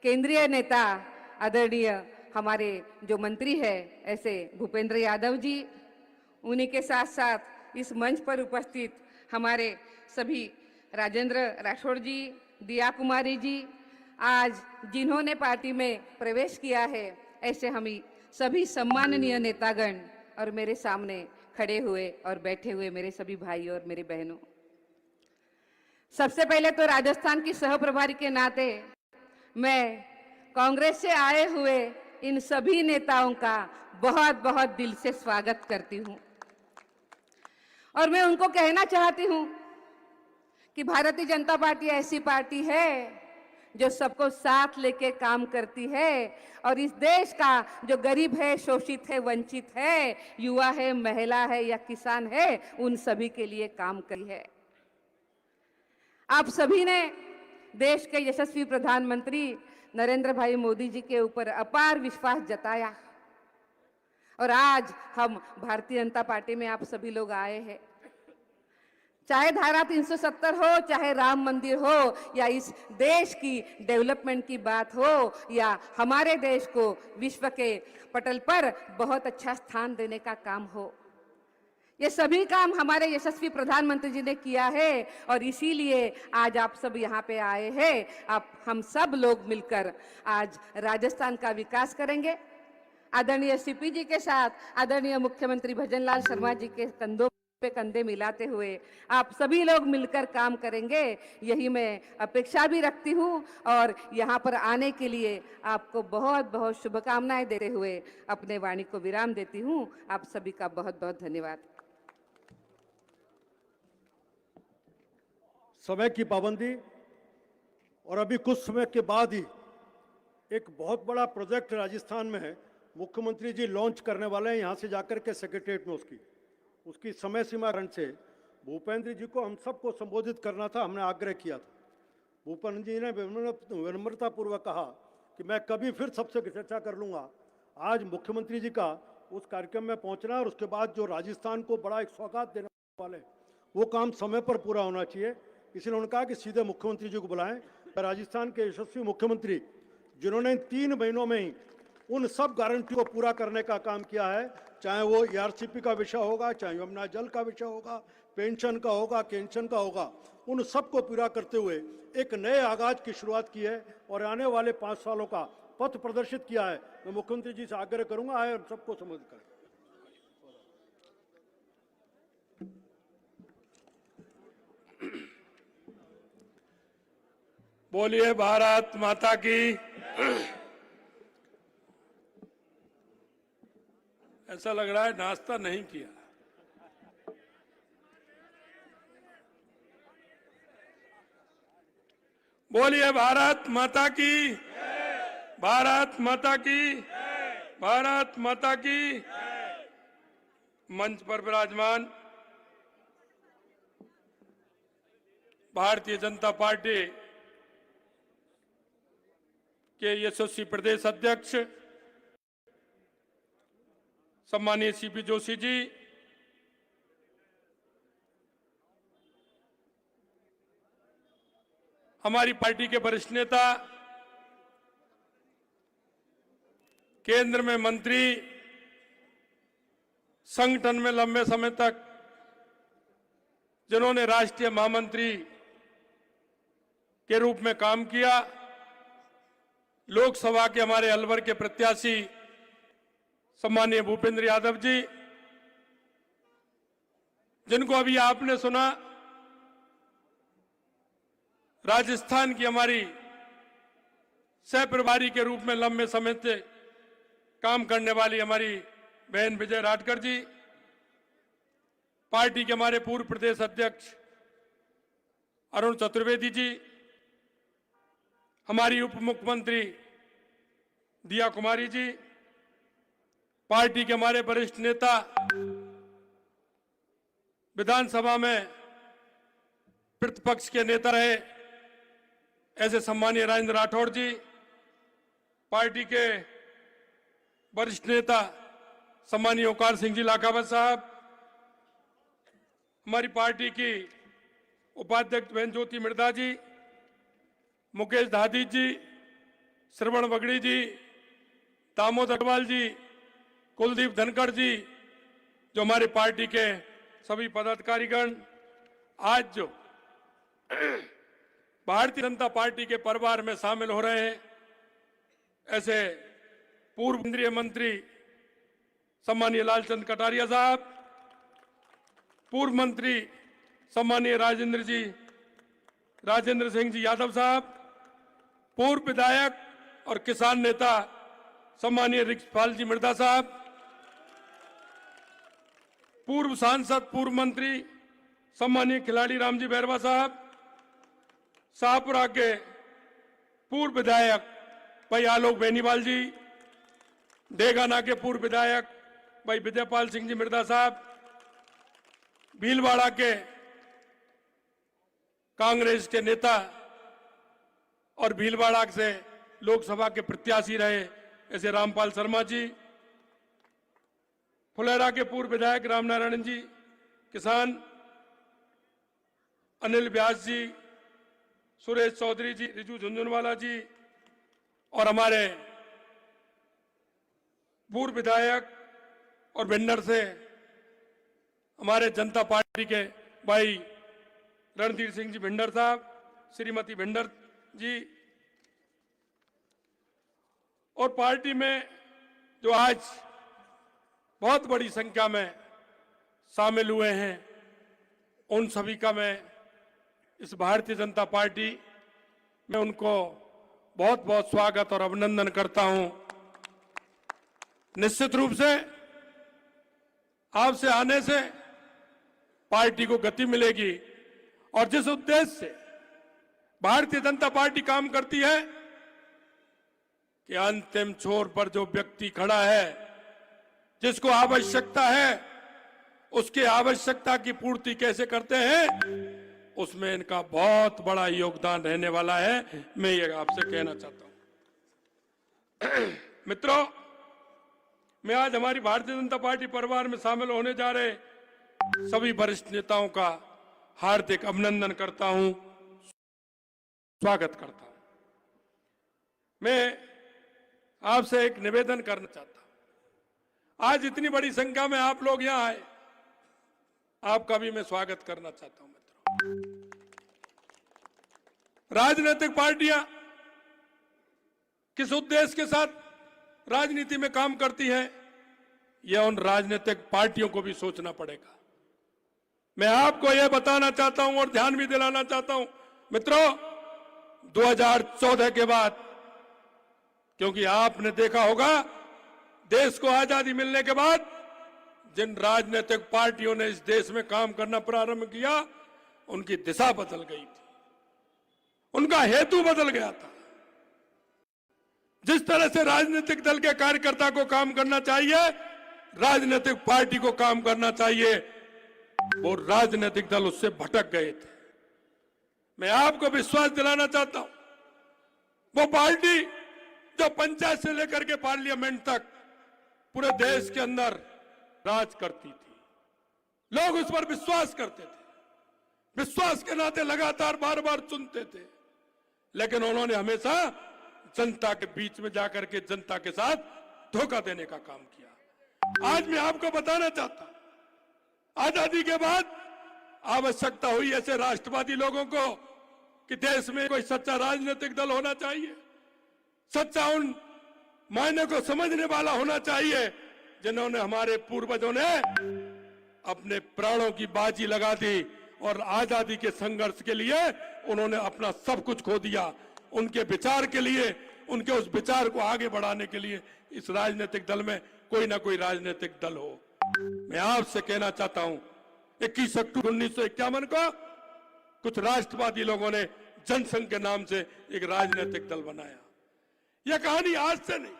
S9: केंद्रीय नेता आदरणीय हमारे जो मंत्री है ऐसे भूपेंद्र यादव जी, उन्हीं के साथ साथ इस मंच पर उपस्थित हमारे सभी राजेंद्र राठौड़ जी, दिया कुमारी जी, आज जिन्होंने पार्टी में प्रवेश किया है, ऐसे हम सभी सम्माननीय नेतागण और मेरे सामने खड़े हुए और बैठे हुए मेरे सभी भाई और मेरी बहनों, सबसे पहले तो राजस्थान की सह प्रभारी के नाते मैं कांग्रेस से आए हुए इन सभी नेताओं का बहुत बहुत दिल से स्वागत करती हूं और मैं उनको कहना चाहती हूं कि भारतीय जनता पार्टी ऐसी पार्टी है जो सबको साथ लेके काम करती है और इस देश का जो गरीब है, शोषित है, वंचित है, युवा है, महिला है या किसान है, उन सभी के लिए काम करी है। आप सभी ने देश के यशस्वी प्रधानमंत्री नरेंद्र भाई मोदी जी के ऊपर अपार विश्वास जताया और आज हम भारतीय जनता पार्टी में आप सभी लोग आए हैं। चाहे धारा 370 हो, चाहे राम मंदिर हो, या इस देश की डेवलपमेंट की बात हो, या हमारे देश को विश्व के पटल पर बहुत अच्छा स्थान देने का काम हो, ये सभी काम हमारे यशस्वी प्रधानमंत्री जी ने किया है और इसीलिए आज आप सब यहाँ पे आए हैं। आप हम सब लोग मिलकर आज राजस्थान का विकास करेंगे। आदरणीय सीपी जी के साथ आदरणीय मुख्यमंत्री भजनलाल शर्मा जी के कंधों पे कंधे मिलाते हुए आप सभी लोग मिलकर काम करेंगे, यही मैं अपेक्षा भी रखती हूँ और यहाँ पर आने के लिए आपको बहुत बहुत शुभकामनाएं देते हुए अपने वाणी को विराम देती हूँ। आप सभी का बहुत बहुत धन्यवाद।
S1: समय की पाबंदी और अभी कुछ समय के बाद ही एक बहुत बड़ा प्रोजेक्ट राजस्थान में है, मुख्यमंत्री जी लॉन्च करने वाले हैं यहाँ से जाकर के सेक्रेटरीट में। उसकी समय सीमा कारण से भूपेंद्र जी को हम सबको संबोधित करना था, हमने आग्रह किया था। भूपेंद्र जी ने विनम्रतापूर्वक कहा कि मैं कभी फिर सबसे चर्चा कर लूँगा। आज मुख्यमंत्री जी का उस कार्यक्रम में पहुँचना और उसके बाद जो राजस्थान को बड़ा एक सौगात देने वाले वो काम समय पर पूरा होना चाहिए, इसलिए उन्होंने कहा कि सीधे मुख्यमंत्री जी को बुलाएं। राजस्थान के यशस्वी मुख्यमंत्री जिन्होंने 3 महीनों में ही उन सब गारंटी को पूरा करने का काम किया है, चाहे वो ERCP का विषय होगा, चाहे यमुना जल का विषय होगा, पेंशन का होगा, पेंशन का होगा, उन सब को पूरा करते हुए एक नए आगाज की शुरुआत की है और आने वाले 5 सालों का पथ प्रदर्शित किया है। मैं मुख्यमंत्री जी से आग्रह करूंगा आए हम सबको संबोधित करें।
S10: बोलिए भारत माता की। ऐसा लग रहा है नाश्ता नहीं किया। बोलिए भारत माता की, भारत माता की, भारत माता की। मंच पर विराजमान भारतीय जनता पार्टी के यशस्वी प्रदेश अध्यक्ष सम्मानीय सीपी जोशी जी, हमारी पार्टी के वरिष्ठ नेता, केंद्र में मंत्री, संगठन में लंबे समय तक जिन्होंने राष्ट्रीय महामंत्री के रूप में काम किया, लोकसभा के हमारे अलवर के प्रत्याशी सम्मानीय भूपेंद्र यादव जी, जिनको अभी आपने सुना, राजस्थान की हमारी सह प्रभारी के रूप में लंबे समय से काम करने वाली हमारी बहन विजय राठकर जी, पार्टी के हमारे पूर्व प्रदेश अध्यक्ष अरुण चतुर्वेदी जी, हमारी उप मुख्यमंत्री दिया कुमारी जी, पार्टी के हमारे वरिष्ठ नेता, विधानसभा में प्रतिपक्ष के नेता रहे ऐसे सम्मानीय राजेंद्र राठौड़ जी, पार्टी के वरिष्ठ नेता सम्मानीय ओंकार सिंह जी लाखावत साहब, हमारी पार्टी की उपाध्यक्ष बहन ज्योति मिर्धा जी, मुकेश धादी जी, श्रवण बगड़ी जी, दामोदर अग्रवाल जी, कुलदीप धनखड़ जी, जो हमारी पार्टी के सभी पदाधिकारीगण आज जो भारतीय जनता पार्टी के परिवार में शामिल हो रहे हैं, ऐसे पूर्व केंद्रीय मंत्री सम्मानीय लालचंद कटारिया साहब, पूर्व मंत्री सम्मानीय राजेंद्र सिंह जी यादव साहब, पूर्व विधायक और किसान नेता सम्मानीय रिक्सपाल जी मिर्धा साहब, पूर्व सांसद पूर्व मंत्री सम्मानीय खिलाड़ी रामजी बैरवा साहब, शाहपुरा के पूर्व विधायक भाई आलोक बेनीवाल जी, डेगाना के पूर्व विधायक भाई विजयपाल सिंह जी मिर्धा साहब, भीलवाड़ा के कांग्रेस के नेता और भीलवाड़ा से लोकसभा के प्रत्याशी रहे ऐसे रामपाल शर्मा जी, फुलेरा के पूर्व विधायक रामनारायण जी, किसान अनिल व्यास जी, सुरेश चौधरी जी, रिजू झुंझुनवाला जी, और हमारे पूर्व विधायक और भिंडर से हमारे जनता पार्टी के भाई रणधीर सिंह जी भिंडर साहब, श्रीमती भिंडर जी, और पार्टी में जो आज बहुत बड़ी संख्या में शामिल हुए हैं, उन सभी का मैं इस भारतीय जनता पार्टी में उनको बहुत बहुत स्वागत और अभिनंदन करता हूं। निश्चित रूप से आपसे आने से पार्टी को गति मिलेगी, और जिस उद्देश्य से भारतीय जनता पार्टी काम करती है कि अंतिम छोर पर जो व्यक्ति खड़ा है, जिसको आवश्यकता है, उसके आवश्यकता की पूर्ति कैसे करते हैं, उसमें इनका बहुत बड़ा योगदान रहने वाला है। मैं ये आपसे कहना चाहता हूं। मित्रों, मैं आज हमारी भारतीय जनता पार्टी परिवार में शामिल होने जा रहे सभी वरिष्ठ नेताओं का हार्दिक अभिनंदन करता हूं, स्वागत करता हूं। मैं आपसे एक निवेदन करना चाहता हूं। आज इतनी बड़ी संख्या में आप लोग यहां आए, आपका भी मैं स्वागत करना चाहता हूं। मित्रों, राजनीतिक पार्टियां किस उद्देश्य के साथ राजनीति में काम करती हैं, यह उन राजनीतिक पार्टियों को भी सोचना पड़ेगा। मैं आपको यह बताना चाहता हूं और ध्यान भी दिलाना चाहता हूं मित्रों, 2014 के बाद, क्योंकि आपने देखा होगा देश को आजादी मिलने के बाद जिन राजनीतिक पार्टियों ने इस देश में काम करना प्रारंभ किया, उनकी दिशा बदल गई थी, उनका हेतु बदल गया था। जिस तरह से राजनीतिक दल के कार्यकर्ता को काम करना चाहिए, राजनीतिक पार्टी को काम करना चाहिए, वो राजनीतिक दल उससे भटक गए थे। मैं आपको विश्वास दिलाना चाहता हूं, वो पार्टी जो पंचायत से लेकर के पार्लियामेंट तक पूरे देश के अंदर राज करती थी, लोग उस पर विश्वास करते थे, विश्वास के नाते लगातार बार बार चुनते थे, लेकिन उन्होंने हमेशा जनता के बीच में जाकर के जनता के साथ धोखा देने का काम किया। आज मैं आपको बताना चाहता हूं, आजादी के बाद आवश्यकता हुई ऐसे राष्ट्रवादी लोगों को कि देश में कोई सच्चा राजनीतिक दल होना चाहिए, सच्चा उन मायने को समझने वाला होना चाहिए जिन्होंने, हमारे पूर्वजों ने अपने प्राणों की बाजी लगा दी और आजादी के संघर्ष के लिए उन्होंने अपना सब कुछ खो दिया। उनके विचार के लिए, उनके उस विचार को आगे बढ़ाने के लिए इस राजनीतिक दल में कोई ना कोई राजनीतिक दल हो। मैं आपसे कहना चाहता हूं 21 अक्टूबर 1951 को कुछ राष्ट्रवादी लोगों ने जनसंघ के नाम से एक राजनीतिक दल बनाया। यह कहानी आज से नहीं,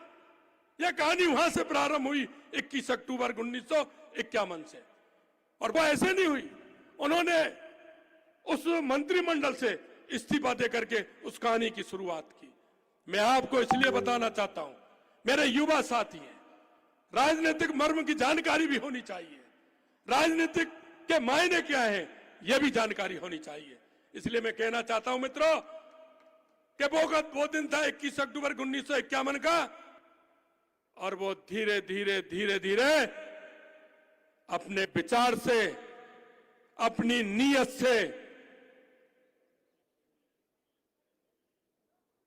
S10: यह कहानी वहां से प्रारंभ हुई 21 अक्टूबर 1951 से, और वो ऐसे नहीं हुई। उन्होंने उस मंत्रिमंडल से इस्तीफा देकर के उस कहानी की शुरुआत की। मैं आपको इसलिए बताना चाहता हूं, मेरे युवा साथी हैं, राजनीतिक मर्म की जानकारी भी होनी चाहिए, राजनीतिक के मायने क्या है यह भी जानकारी होनी चाहिए। इसलिए मैं कहना चाहता हूं मित्रों कि वो दिन था 21 अक्टूबर 1951 का, और वो धीरे धीरे धीरे धीरे अपने विचार से, अपनी नीयत से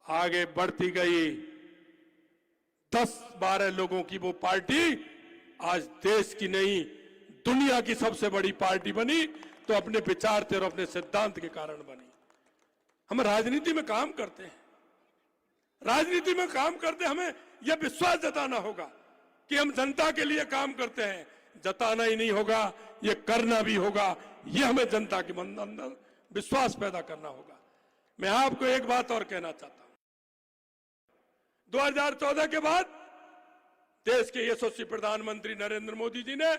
S10: आगे बढ़ती गई। 10-12 लोगों की वो पार्टी आज देश की नहीं दुनिया की सबसे बड़ी पार्टी बनी, तो अपने विचार थे और अपने सिद्धांत के कारण बनी। हम राजनीति में काम करते हैं, राजनीति में काम करते हमें यह विश्वास जताना होगा कि हम जनता के लिए काम करते हैं। जताना ही नहीं होगा, ये करना भी होगा। ये हमें जनता के मन अंदर विश्वास पैदा करना होगा। मैं आपको एक बात और कहना चाहता हूं, 2014 के बाद देश के यशस्वी प्रधानमंत्री नरेंद्र मोदी जी ने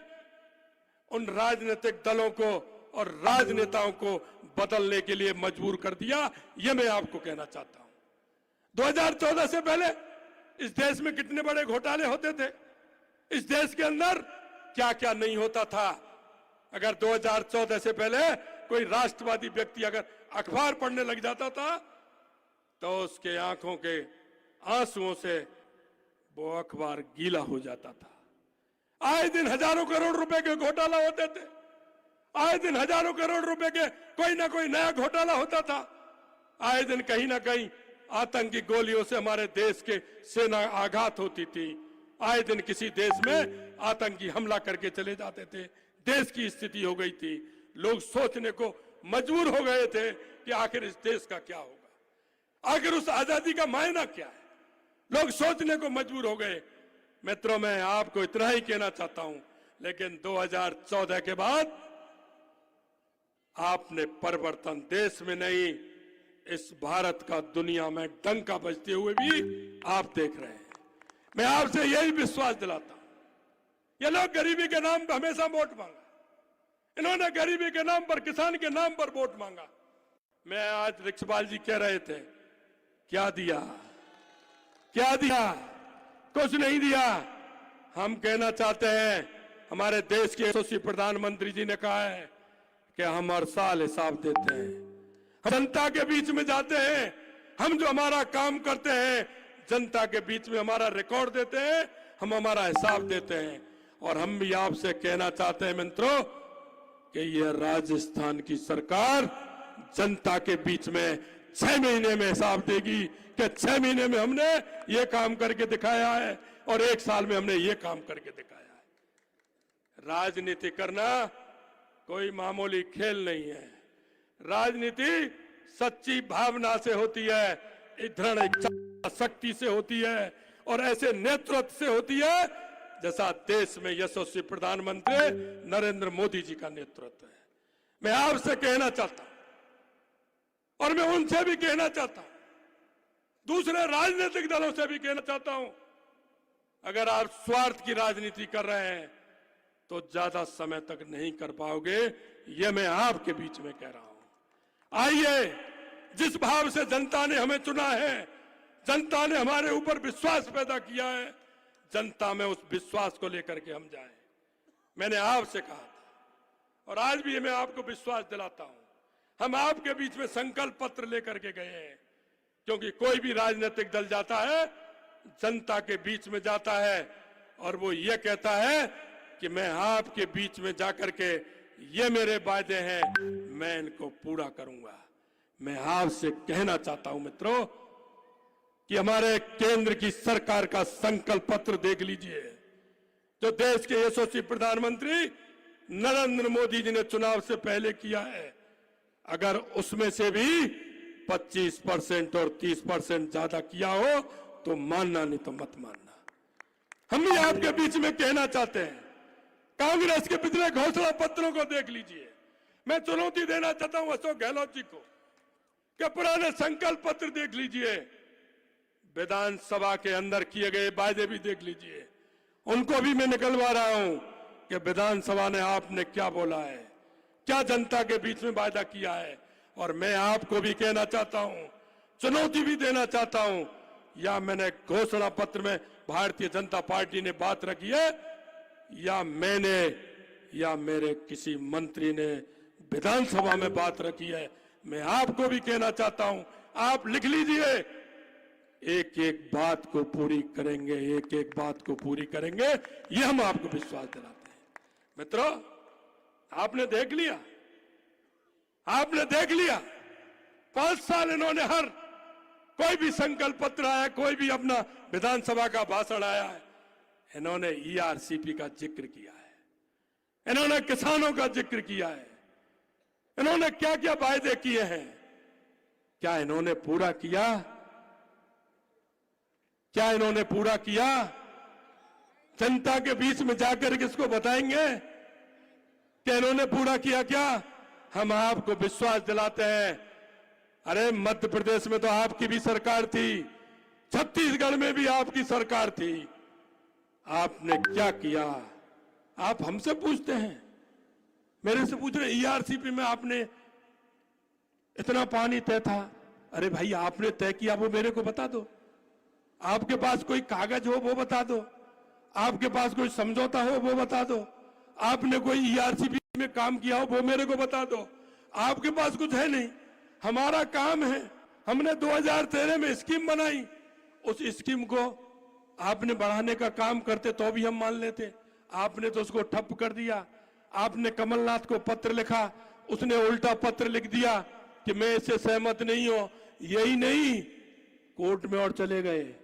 S10: उन राजनीतिक दलों को और राजनेताओं को बदलने के लिए मजबूर कर दिया। यह मैं आपको कहना चाहता हूं। 2014 से पहले इस देश में कितने बड़े घोटाले होते थे, इस देश के अंदर क्या क्या नहीं होता था। अगर 2014 से पहले कोई राष्ट्रवादी व्यक्ति अगर अखबार पढ़ने लग जाता था तो उसके आंखों के आंसुओं से वो अखबार गीला हो जाता था। आए दिन हजारों करोड़ रुपए के घोटाला होते थे, आए दिन हजारों करोड़ रुपए के कोई ना कोई नया घोटाला होता था। आए दिन कहीं ना कहीं आतंकी गोलियों से हमारे देश के सेना आघात होती थी। आए दिन किसी देश में आतंकी हमला करके चले जाते थे। देश की स्थिति हो गई थी, लोग सोचने को मजबूर हो गए थे कि आखिर इस देश का क्या होगा, आखिर उस आजादी का मायना क्या है। लोग सोचने को मजबूर हो गए। मित्रों, मैं आपको इतना ही कहना चाहता हूं, लेकिन 2014 के बाद आपने परिवर्तन देश में नहीं, इस भारत का दुनिया में डंका बजते हुए भी आप देख रहे हैं। मैं आपसे यही विश्वास दिलाता हूं। ये लोग गरीबी के नाम पर हमेशा वोट मांगा, इन्होंने गरीबी के नाम पर, किसान के नाम पर वोट मांगा। मैं आज रिक्शपाल जी कह रहे थे, क्या दिया, क्या दिया? कुछ नहीं दिया। हम कहना चाहते हैं, हमारे देश के यशस्वी प्रधानमंत्री जी ने कहा है कि हम हर साल हिसाब देते हैं, जनता के बीच में जाते हैं, हम जो हमारा काम करते हैं जनता के बीच में हमारा रिकॉर्ड देते हैं, हम हमारा हिसाब देते हैं। और हम भी आपसे कहना चाहते हैं मित्रों कि यह राजस्थान की सरकार जनता के बीच में 6 महीने में हिसाब देगी कि 6 महीने में हमने ये काम करके दिखाया है और 1 साल में हमने ये काम करके दिखाया है। राजनीति करना कोई मामूली खेल नहीं है। राजनीति सच्ची भावना से होती है, दृढ़ इच्छा शक्ति से होती है और ऐसे नेतृत्व से होती है जैसा देश में यशस्वी प्रधानमंत्री नरेंद्र मोदी जी का नेतृत्व है। मैं आपसे कहना चाहता हूं और मैं उनसे भी कहना चाहता हूं, दूसरे राजनीतिक दलों से भी कहना चाहता हूं, अगर आप स्वार्थ की राजनीति कर रहे हैं तो ज्यादा समय तक नहीं कर पाओगे। यह मैं आपके बीच में कह रहा हूं। आइए, जिस भाव से जनता ने हमें चुना है, जनता ने हमारे ऊपर विश्वास पैदा किया है, जनता में उस विश्वास को लेकर के हम जाएं। मैंने आपसे कहा था और आज भी मैं आपको विश्वास दिलाता हूं, हम आपके बीच में संकल्प पत्र लेकर के गए हैं, क्योंकि कोई भी राजनीतिक दल जाता है जनता के बीच में जाता है और वो ये कहता है कि मैं आपके बीच में जाकर के ये मेरे वादे हैं, मैं इनको पूरा करूंगा। मैं आपसे कहना चाहता हूं मित्रों कि हमारे केंद्र की सरकार का संकल्प पत्र देख लीजिए, जो देश के यशस्वी प्रधानमंत्री नरेंद्र मोदी जी ने चुनाव से पहले किया है। अगर उसमें से भी 25% और 30% ज्यादा किया हो तो मानना, नहीं तो मत मानना। हम भी आपके बीच में कहना चाहते हैं, कांग्रेस के पिछले घोषणा पत्रों को देख लीजिए। मैं चुनौती देना चाहता हूं अशोक गहलोत जी को कि पुराने संकल्प पत्र देख लीजिए, विधानसभा के अंदर किए गए वायदे भी देख लीजिए। उनको भी मैं निकलवा रहा हूं कि विधानसभा ने आपने क्या बोला है, क्या जनता के बीच में वायदा किया है। और मैं आपको भी कहना चाहता हूं, चुनौती भी देना चाहता हूं, या मैंने घोषणा पत्र में भारतीय जनता पार्टी ने बात रखी है, या मैंने या मेरे किसी मंत्री ने विधानसभा में बात रखी है। मैं आपको भी कहना चाहता हूं, आप लिख लीजिए, एक एक बात को पूरी करेंगे, एक एक बात को पूरी करेंगे, ये हम आपको विश्वास दिलाते हैं। मित्रों, आपने देख लिया, आपने देख लिया 5 साल इन्होंने हर कोई भी संकल्प पत्र आया, कोई भी अपना विधानसभा का भाषण आया है, इन्होंने ईआरसीपी का जिक्र किया है, इन्होंने किसानों का जिक्र किया है, इन्होंने क्या क्या वायदे किए हैं, क्या इन्होंने पूरा किया? क्या इन्होंने पूरा किया? जनता के बीच में जाकर किसको बताएंगे कि इन्होंने पूरा किया? क्या हम आपको विश्वास दिलाते हैं। अरे मध्य प्रदेश में तो आपकी भी सरकार थी, छत्तीसगढ़ में भी आपकी सरकार थी, आपने क्या किया? आप हमसे पूछते हैं, मेरे से पूछ रहे ईआरसीपी में आपने इतना पानी तय था। अरे भाई, आपने तय किया वो मेरे को बता दो, आपके पास कोई कागज हो वो बता दो, आपके पास कोई समझौता हो वो बता दो, आपने कोई ईआरसीपी में काम किया हो वो मेरे को बता दो। आपके पास कुछ है नहीं, हमारा काम है, हमने 2013 में स्कीम बनाई, उस स्कीम को आपने बढ़ाने का काम करते तो भी हम मान लेते, आपने तो उसको ठप कर दिया। आपने कमलनाथ को पत्र लिखा, उसने उल्टा पत्र लिख दिया कि मैं इससे सहमत नहीं हूं। यही नहीं, कोर्ट में और चले गए।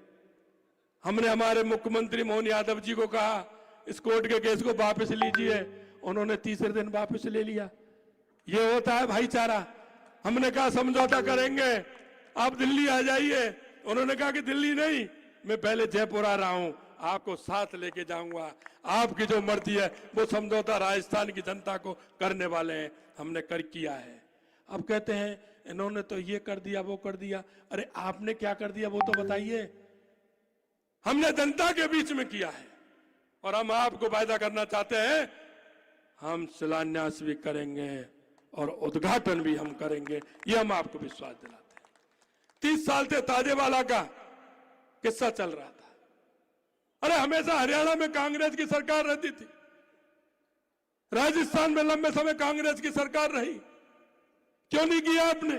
S10: हमने हमारे मुख्यमंत्री मोहन यादव जी को कहा इस कोर्ट के केस को वापस लीजिए, उन्होंने तीसरे दिन वापस ले लिया। ये होता है भाईचारा। हमने कहा समझौता करेंगे, आप दिल्ली आ जाइए, उन्होंने कहा कि दिल्ली नहीं, मैं पहले जयपुर आ रहा हूं, आपको साथ लेके जाऊंगा, आपकी जो मर्जी है वो समझौता राजस्थान की जनता को करने वाले हैं। हमने कर किया है। अब कहते हैं इन्होंने तो ये कर दिया वो कर दिया। अरे आपने क्या कर दिया वो तो बताइए। हमने जनता के बीच में किया है और हम आपको वायदा करना चाहते हैं, हम शिलान्यास भी करेंगे और उद्घाटन भी हम करेंगे, ये हम आपको विश्वास दिलाते हैं। 30 साल से ताजेवाला का किस्सा चल रहा था। अरे हमेशा हरियाणा में कांग्रेस की सरकार रहती थी, राजस्थान में लंबे समय कांग्रेस की सरकार रही, क्यों नहीं किया आपने?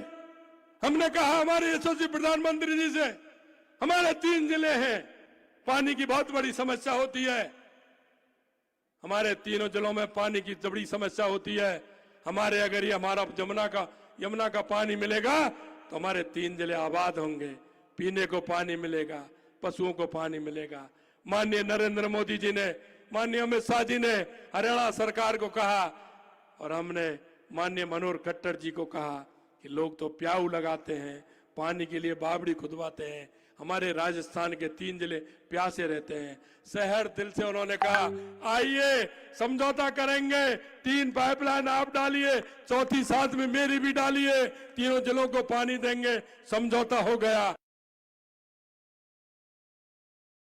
S10: हमने कहा हमारे यशस्वी प्रधानमंत्री जी से, हमारे 3 जिले हैं, पानी की बहुत बड़ी समस्या होती है, हमारे तीनों जिलों में पानी की बड़ी समस्या होती है। हमारे अगर ये हमारा यमुना का पानी मिलेगा तो हमारे 3 जिले आबाद होंगे, पीने को पानी मिलेगा, पशुओं को पानी मिलेगा। माननीय नरेंद्र मोदी जी ने, माननीय अमित शाह जी ने हरियाणा सरकार को कहा और हमने माननीय मनोहर खट्टर जी को कहा कि लोग तो प्याऊ लगाते हैं, पानी के लिए बावड़ी खुदवाते हैं, हमारे राजस्थान के 3 जिले प्यासे रहते हैं। शहर दिल से उन्होंने कहा आइए समझौता करेंगे, 3 पाइपलाइन आप डालिए, चौथी साथ में मेरी भी डालिए, तीनों जिलों को पानी देंगे। समझौता हो गया।